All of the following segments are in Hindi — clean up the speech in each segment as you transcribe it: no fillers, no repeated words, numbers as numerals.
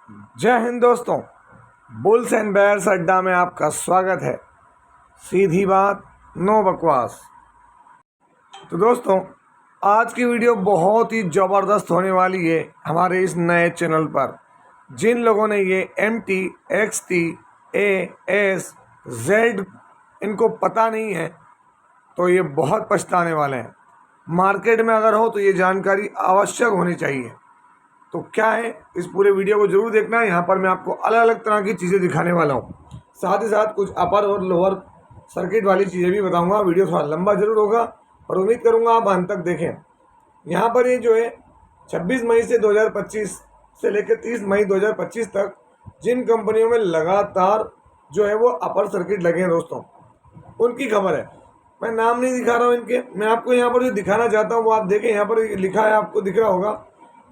जय हिंद दोस्तों। बुल्स एंड बेयर्स अड्डा में आपका स्वागत है। सीधी बात, नो बकवास। तो दोस्तों, आज की वीडियो बहुत ही ज़बरदस्त होने वाली है हमारे इस नए चैनल पर। जिन लोगों ने ये MT, XT, AS, Z इनको पता नहीं है तो ये बहुत पछताने वाले हैं। मार्केट में अगर हो तो ये जानकारी आवश्यक होनी चाहिए। तो क्या है, इस पूरे वीडियो को जरूर देखना है। यहाँ पर मैं आपको अलग अलग तरह की चीज़ें दिखाने वाला हूँ, साथ ही साथ कुछ अपर और लोअर सर्किट वाली चीज़ें भी बताऊँगा। वीडियो थोड़ा लंबा जरूर होगा और उम्मीद करूँगा आप अंत तक देखें। यहाँ पर ये जो है 26 मई से 2025 से लेकर 30 मई 2025 तक जिन कंपनियों में लगातार जो है वो अपर सर्किट लगे हैं दोस्तों, उनकी खबर है। मैं नाम नहीं दिखा रहा हूँ इनके, मैं आपको यहाँ पर जो दिखाना चाहता हूँ वो आप देखें। यहाँ पर लिखा है, आपको दिख रहा होगा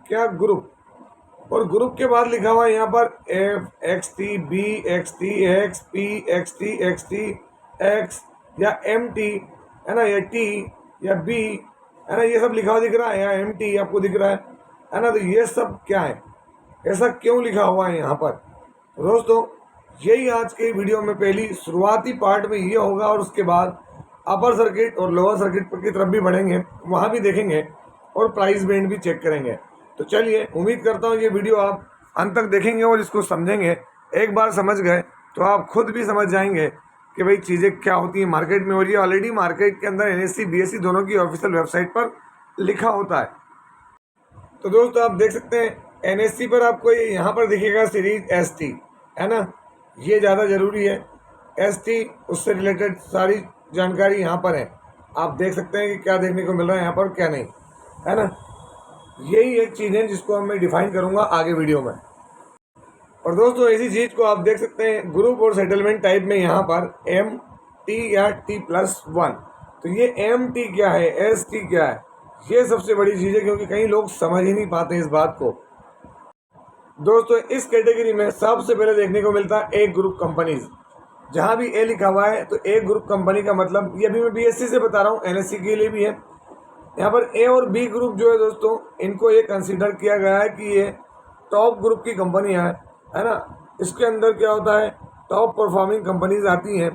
क्या, ग्रुप, और ग्रुप के बाद लिखा हुआ है यहाँ पर FXT, BXT, XP, XT, XT, X या MT है ना, या T या B है ना, ये सब लिखा हुआ दिख रहा है। या MT आपको दिख रहा है ना। तो ये सब क्या है, ऐसा क्यों लिखा हुआ है यहाँ पर? दोस्तों, यही आज के वीडियो में पहली शुरुआती पार्ट में ये होगा, और उसके बाद अपर सर्किट और लोअर सर्किट की तरफ भी बढ़ेंगे, वहाँ भी देखेंगे और प्राइस बैंड भी चेक करेंगे। तो चलिए, उम्मीद करता हूँ ये वीडियो आप अंत तक देखेंगे और इसको समझेंगे। एक बार समझ गए तो आप खुद भी समझ जाएंगे कि भाई चीज़ें क्या होती हैं मार्केट में। और ये ऑलरेडी मार्केट के अंदर NSE, BSE दोनों की ऑफिशियल वेबसाइट पर लिखा होता है। तो दोस्तों, आप देख सकते हैं NSE पर आपको ये यहाँ पर दिखेगा सीरीज ST है ना, ये ज़्यादा ज़रूरी है। ST, उससे रिलेटेड सारी जानकारी यहाँ पर है। आप देख सकते हैं कि क्या देखने को मिल रहा है यहाँ पर, क्या नहीं, है ना। यही एक चीज़ है जिसको मैं डिफाइन करूँगा आगे वीडियो में। और दोस्तों, इसी चीज़ को आप देख सकते हैं ग्रुप और सेटलमेंट टाइप में यहाँ पर MT या T+1। तो ये MT क्या है, ST क्या है, ये सबसे बड़ी चीज़ है, क्योंकि कई लोग समझ ही नहीं पाते इस बात को। दोस्तों, इस कैटेगरी में सबसे पहले देखने को मिलता है ए ग्रुप कंपनीज। जहाँ भी ए लिखा हुआ है तो ए ग्रुप कंपनी का मतलब, ये अभी मैं BSE से बता रहा हूँ, NSE के लिए भी है। यहाँ पर ए और बी ग्रुप जो है दोस्तों, इनको ये कंसीडर किया गया है कि ये टॉप ग्रुप की कंपनियाँ है ना। इसके अंदर क्या होता है, टॉप परफॉर्मिंग कंपनीज आती हैं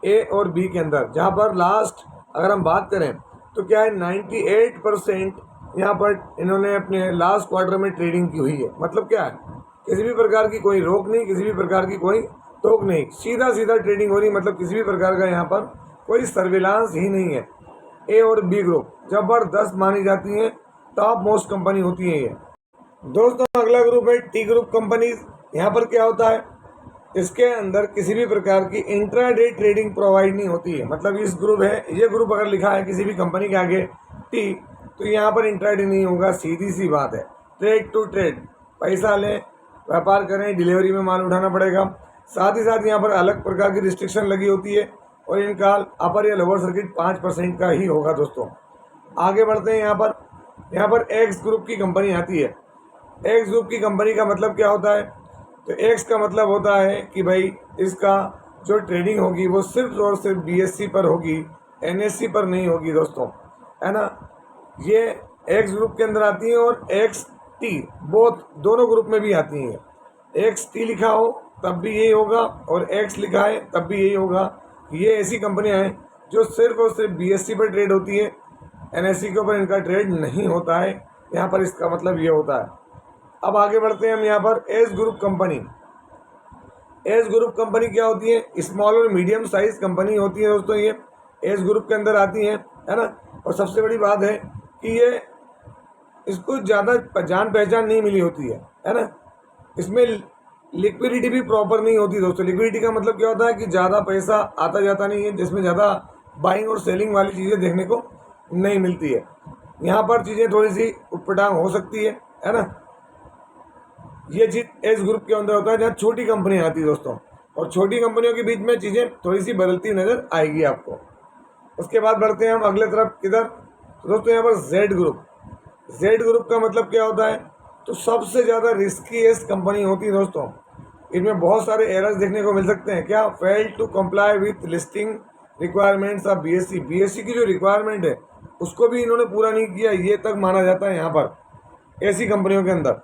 ए और बी के अंदर। जहाँ पर लास्ट अगर हम बात करें तो क्या है, 98% यहाँ पर इन्होंने अपने लास्ट क्वार्टर में ट्रेडिंग की हुई है। मतलब क्या है, किसी भी प्रकार की कोई रोक नहीं, किसी भी प्रकार की कोई टोक नहीं, सीधा सीधा ट्रेडिंग हो रही। मतलब किसी भी प्रकार का यहाँ पर कोई सर्विलांस ही नहीं है। ए और बी ग्रुप जबरदस्त मानी जाती हैं, टॉप मोस्ट कंपनी होती है ये। दोस्तों, अगला ग्रुप है टी ग्रुप कंपनीज। यहाँ पर क्या होता है, इसके अंदर किसी भी प्रकार की इंट्राडे ट्रेडिंग प्रोवाइड नहीं होती है। मतलब इस ग्रुप है, ये ग्रुप अगर लिखा है किसी भी कंपनी के आगे टी, तो यहाँ पर इंट्राडे नहीं होगा। सीधी सी बात है, ट्रेड टू ट्रेड, पैसा लें, व्यापार करें, डिलीवरी में माल उठाना पड़ेगा। साथ ही साथ यहाँ पर अलग प्रकार की रिस्ट्रिक्शन लगी होती है, और इनका अपर या लोअर सर्किट 5% का ही होगा। दोस्तों, आगे बढ़ते हैं। यहाँ पर एक्स ग्रुप की कंपनी आती है। एक्स ग्रुप की कंपनी का मतलब क्या होता है, तो एक्स का मतलब होता है कि भाई इसका जो ट्रेडिंग होगी वो सिर्फ और सिर्फ BSE पर होगी, NSE पर नहीं होगी दोस्तों, है ना। ये एक्स ग्रुप के अंदर आती है, और XT दोनों ग्रुप में भी आती हैं। XT लिखा हो तब भी यही होगा, और X लिखा है तब भी यही होगा। ये ऐसी कंपनियां हैं जो सिर्फ और सिर्फ BSE पर ट्रेड होती है, NSE के ऊपर इनका ट्रेड नहीं होता है। यहाँ पर इसका मतलब ये होता है। अब आगे बढ़ते हैं हम। यहाँ पर S group company. S group company क्या होती है, स्मॉल और मीडियम साइज कंपनी होती है दोस्तों, ये एस ग्रुप के अंदर आती हैं, है ना। और सबसे बड़ी बात है कि ये इसको ज़्यादा जान पहचान नहीं मिली होती है ना। इसमें लिक्विडिटी भी प्रॉपर नहीं होती दोस्तों। लिक्विडिटी का मतलब क्या होता है कि ज़्यादा पैसा आता जाता नहीं है, जिसमें ज़्यादा बाइंग और सेलिंग वाली चीज़ें देखने को नहीं मिलती है। यहाँ पर चीज़ें थोड़ी सी उटपटांग हो सकती है ना। ये चीज़ एस ग्रुप के अंदर होता है, जहाँ छोटी कंपनियाँ आती है दोस्तों, और छोटी कंपनियों के बीच में चीज़ें थोड़ी सी बदलती नज़र आएगी आपको। उसके बाद बढ़ते हैं हम अगले तरफ, किधर, तो दोस्तों यहाँ पर जेड ग्रुप। जेड ग्रुप का मतलब क्या होता है, तो सबसे ज़्यादा रिस्कीएस्ट कंपनी होती है दोस्तों। इनमें बहुत सारे एरर्स देखने को मिल सकते हैं। क्या, fail to comply with listing requirements of BSE की जो रिक्वायरमेंट है उसको भी इन्होंने पूरा नहीं किया, ये तक माना जाता है यहाँ पर ऐसी कंपनियों के अंदर।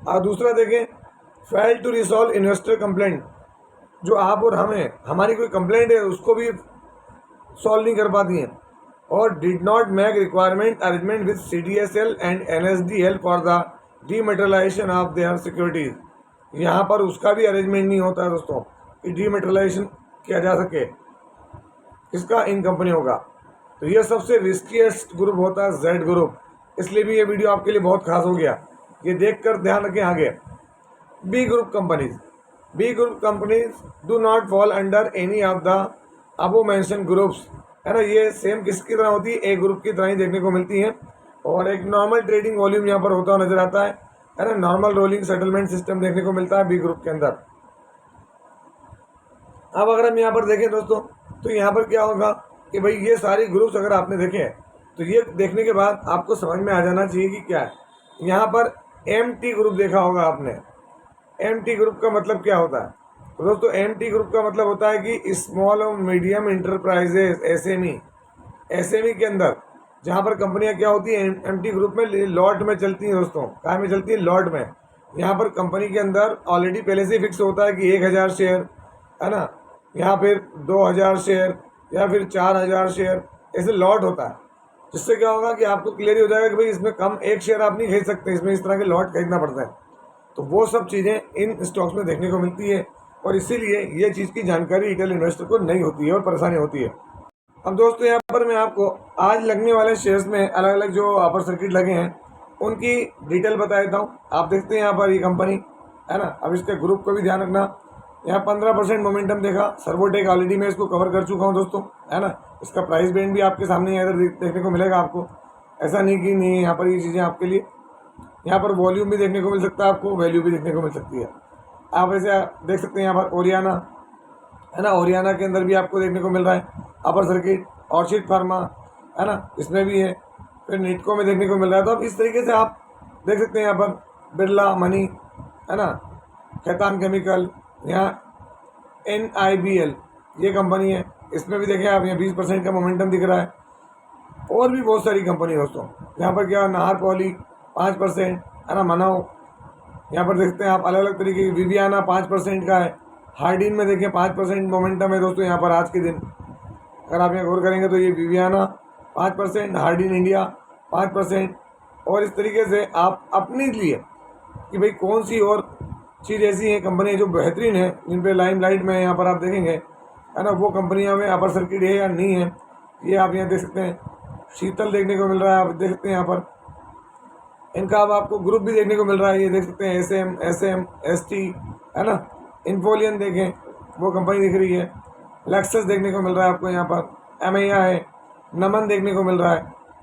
और दूसरा देखें, fail to resolve investor complaint, जो आप और हमें हमारी कोई कंप्लेंट है उसको भी सॉल्व नहीं कर पाती हैं। और did not make requirement arrangement with CDSL and NSDL for the डीमेटेरियलाइजेशन of their securities. यहाँ पर उसका भी अरेंजमेंट नहीं होता है दोस्तों कि डीमेटेरियलाइजेशन किया जा सके इसका इन कंपनियों का। तो ये सबसे रिस्कीएस्ट ग्रुप होता है जेड ग्रुप, इसलिए भी ये वीडियो आपके लिए बहुत खास हो गया। ये देखकर ध्यान रखें आगे। B group companies, B group companies do not fall under any of the above mention groups, है ना। ये सेम किसकी तरह होती है, ए ग्रुप की तरह ही देखने को मिलती है। और एक नॉर्मल ट्रेडिंग वॉल्यूम यहाँ पर होता हुआ नजर आता है ना। नॉर्मल रोलिंग सेटलमेंट सिस्टम देखने को मिलता है बी ग्रुप के अंदर। अब अगर हम यहाँ पर देखें दोस्तों, तो यहाँ पर क्या होगा कि भाई ये सारी ग्रुप्स अगर आपने देखे हैं तो ये देखने के बाद आपको समझ में आ जाना चाहिए कि क्या है। यहाँ पर MT ग्रुप देखा होगा आपने। MT ग्रुप का मतलब क्या होता है? तो दोस्तों MT ग्रुप का मतलब होता है कि स्मॉल और मीडियम इंटरप्राइजेज, SME के अंदर जहाँ पर कंपनियाँ क्या होती हैं MT ग्रुप में लॉट में चलती हैं दोस्तों। कहाँ में चलती है? लॉट में। यहाँ पर कंपनी के अंदर ऑलरेडी पहले से फिक्स होता है कि 1000 शेयर, है ना, यहाँ फिर 2000 शेयर या फिर 4000 शेयर, ऐसे लॉट होता है। जिससे क्या होगा कि आपको क्लियर हो जाएगा कि भाई इसमें कम एक शेयर आप नहीं खरीद सकते, इसमें इस तरह के लॉट खरीदना पड़ता है। तो वो सब चीज़ें इन स्टॉक्स में देखने को मिलती है और इसीलिए ये चीज़ की जानकारी रिटेल इन्वेस्टर को नहीं होती है और परेशानी होती है। अब दोस्तों यहाँ पर मैं आपको आज लगने वाले शेयर्स में अलग अलग जो अपर सर्किट लगे हैं उनकी डिटेल बता देता हूँ। आप देखते हैं यहाँ पर ये कंपनी, है ना। अब इसके ग्रुप को भी ध्यान रखना। यहाँ 15% मोमेंटम देखा। सर्वोटेक ऑलरेडी मैं इसको कवर कर चुका हूँ दोस्तों, है ना। इसका प्राइस बैंड भी आपके सामने इधर देखने को मिलेगा आपको। ऐसा नहीं कि नहीं, यहाँ पर ये चीज़ें आपके लिए, यहाँ पर वॉल्यूम भी देखने को मिल सकता है आपको, वैल्यू भी देखने को मिल सकती है। आप ऐसे देख सकते हैं यहाँ पर ओरियाना, है ना। ओरियाना के अंदर भी आपको देखने को मिल रहा है अपर सर्किट। ऑर्चिड फार्मा, है ना, इसमें भी है। फिर निटको में देखने को मिल रहा है। तो अब इस तरीके से आप देख सकते हैं यहाँ पर बिरला मनी, है ना, खैतान केमिकल, यहाँ NIBL ये कंपनी है, इसमें भी देखें आप, यहाँ 20% का मोमेंटम दिख रहा है। और भी बहुत सारी कंपनी दोस्तों। यहाँ पर क्या, नाहर पॉली 5%, है ना, मनाओ, यहाँ पर देखते हैं आप अलग अलग तरीके की। विवियाना 5% का है। हार्डिन में देखें 5% मोमेंटम है दोस्तों यहाँ पर आज के दिन। अगर आप यहाँ गौर करेंगे तो ये विवियाना 5%, हार्डिन इंडिया 5%। और इस तरीके से आप अपने लिए कि भाई कौन सी और चीज़ ऐसी है, कंपनी जो बेहतरीन है, जिन पे लाइम लाइट में यहाँ पर आप देखेंगे, है ना, वो कंपनियाँ में अपर सर्किट है या नहीं है, ये आप यहाँ देख सकते हैं। शीतल देखने को मिल रहा है, आप देख सकते हैं यहाँ पर। इनका अब आपको ग्रुप भी देखने को मिल रहा है, ये देख सकते हैं SM, ST, है ना। इन्फोलियन देखें, वो कंपनी दिख रही है। लेक्सस देखने को मिल रहा है आपको यहाँ पर। MIA है, नमन देखने को मिल रहा है।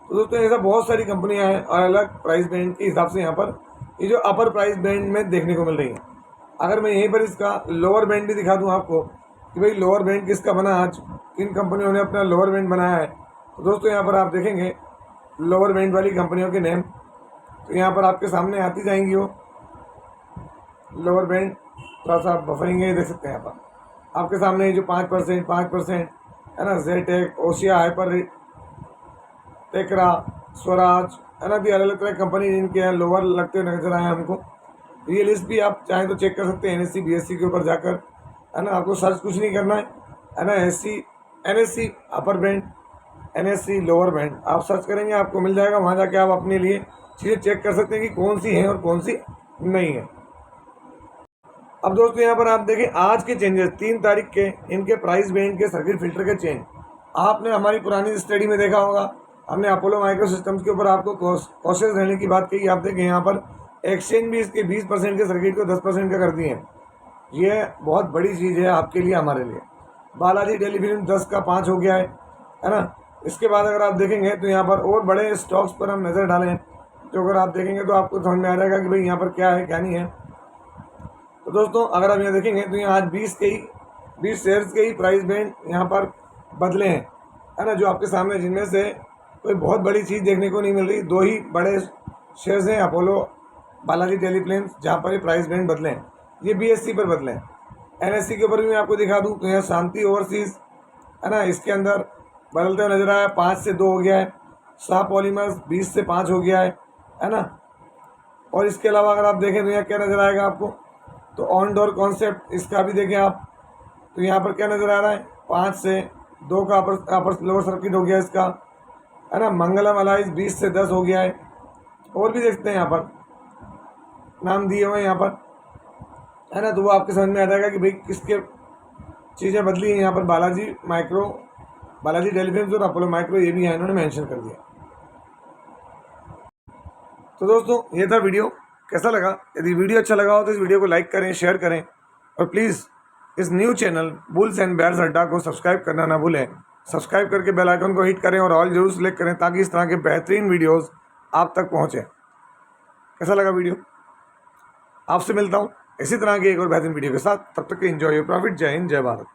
तो दोस्तों ऐसा बहुत सारी कंपनियाँ हैं और अलग प्राइस बैंड के हिसाब से यहाँ पर ये जो अपर प्राइस बैंड में देखने को मिल रही हैं। अगर मैं यहीं पर इसका लोअर बैंड भी दिखा दूँ आपको कि भाई लोअर बैंड किसका बना, आज किन कंपनियों ने अपना लोअर बैंड बनाया है, तो दोस्तों यहाँ पर आप देखेंगे लोअर बैंड वाली कंपनियों के नेम, तो यहाँ पर आपके सामने आती जाएंगी वो लोअर बैंड। थोड़ा सा बफरिंग है, देख सकते हैं यहाँ पर आपके सामने जो 5%, है ना, जेटेक, ओशिया, हाइपर, टेकरा, स्वराज, है ना, भी अलग अलग तरह कंपनी जिनके यहाँ लोअर लगते हुए नजर आए हमको। ये लिस्ट भी आप चाहें तो चेक कर सकते हैं NSE BSE के ऊपर जाकर, है ना। आपको सर्च कुछ नहीं करना है ना। NSE upper band, NSE lower band आप सर्च करेंगे आपको मिल जाएगा। वहाँ जाके आप अपने लिए चीज़ें चेक कर सकते हैं कि कौन सी हैं और कौन सी नहीं है। अब दोस्तों यहाँ पर आप देखें आज के चेंजेस 3 तारीख के, इनके प्राइस बैंड के सर्किट फिल्टर के चेंज। आपने हमारी पुरानी स्टडी में देखा होगा, हमने अपोलो माइक्रो सिस्टम्स के ऊपर आपको कॉशियस रहने की बात कही। आप देखें यहाँ पर एक्सचेंज भी इसके 20% के सर्किट को 10% का कर दिए हैं। ये बहुत बड़ी चीज़ है आपके लिए, हमारे लिए। बालाजी टेलीफिल्म 10 का 5 हो गया है ना। इसके बाद अगर आप देखेंगे तो यहाँ पर और बड़े स्टॉक्स पर हम नज़र डालें तो अगर आप देखेंगे तो आपको समझ में आ जाएगा कि भाई यहाँ पर क्या है क्या नहीं है। तो दोस्तों अगर आप यहाँ देखेंगे तो यहाँ आज 20 शेयर्स के ही प्राइस बैंड यहाँ पर बदले हैं, है ना, जो आपके सामने, जिनमें से कोई बहुत बड़ी चीज़ देखने को नहीं मिल रही। 2 ही बड़े शेयर्स हैं, अपोलो, बालाजी टेलीफिल्म, जहाँ पर ये प्राइस बैंड बदले हैं। ये BSE पर बदले हैं। NSE के ऊपर भी मैं आपको दिखा दूँ तो यहाँ शांति ओवरसीज, है ना, इसके अंदर बदलते हुए नजर आया, 5 से 2 हो गया है। शाह पॉलीमर्स 20 से 5 हो गया है ना। और इसके अलावा अगर आप देखें तो यहाँ क्या नजर आएगा आपको, तो ऑन डोर कॉन्सेप्ट इसका भी देखें आप, तो यहाँ पर क्या नज़र आ रहा है, 5 से 2 का अपर लोअर सर्किट हो गया इसका, है ना। मंगलम अलाइज 20 से 10 हो गया है। और भी देखते हैं यहाँ पर नाम दिए हुए हैं यहाँ पर, है ना, तो वो आपके समझ में आ जाएगा कि भाई किसके चीज़ें बदली हैं। यहाँ पर बालाजी माइक्रो, बालाजी टेलीफिल्म्स और अपोलो माइक्रो ये भी है, इन्होंने मेंशन कर दिया। तो दोस्तों ये था वीडियो, कैसा लगा? यदि वीडियो अच्छा लगा हो तो इस वीडियो को लाइक करें, शेयर करें और प्लीज़ इस new channel bulls and bears Adda को सब्सक्राइब करना ना भूलें। सब्सक्राइब करके बेल आइकन को हिट करें और ऑल जरूर सेलेक्ट करें ताकि इस तरह के बेहतरीन वीडियोस आप तक पहुँचें। कैसा लगा वीडियो? आपसे मिलता हूँ इसी तरह के एक और बेहतरीन वीडियो के साथ। तब तक के एंजॉय योर प्रॉफिट। जय हिंद, जय भारत।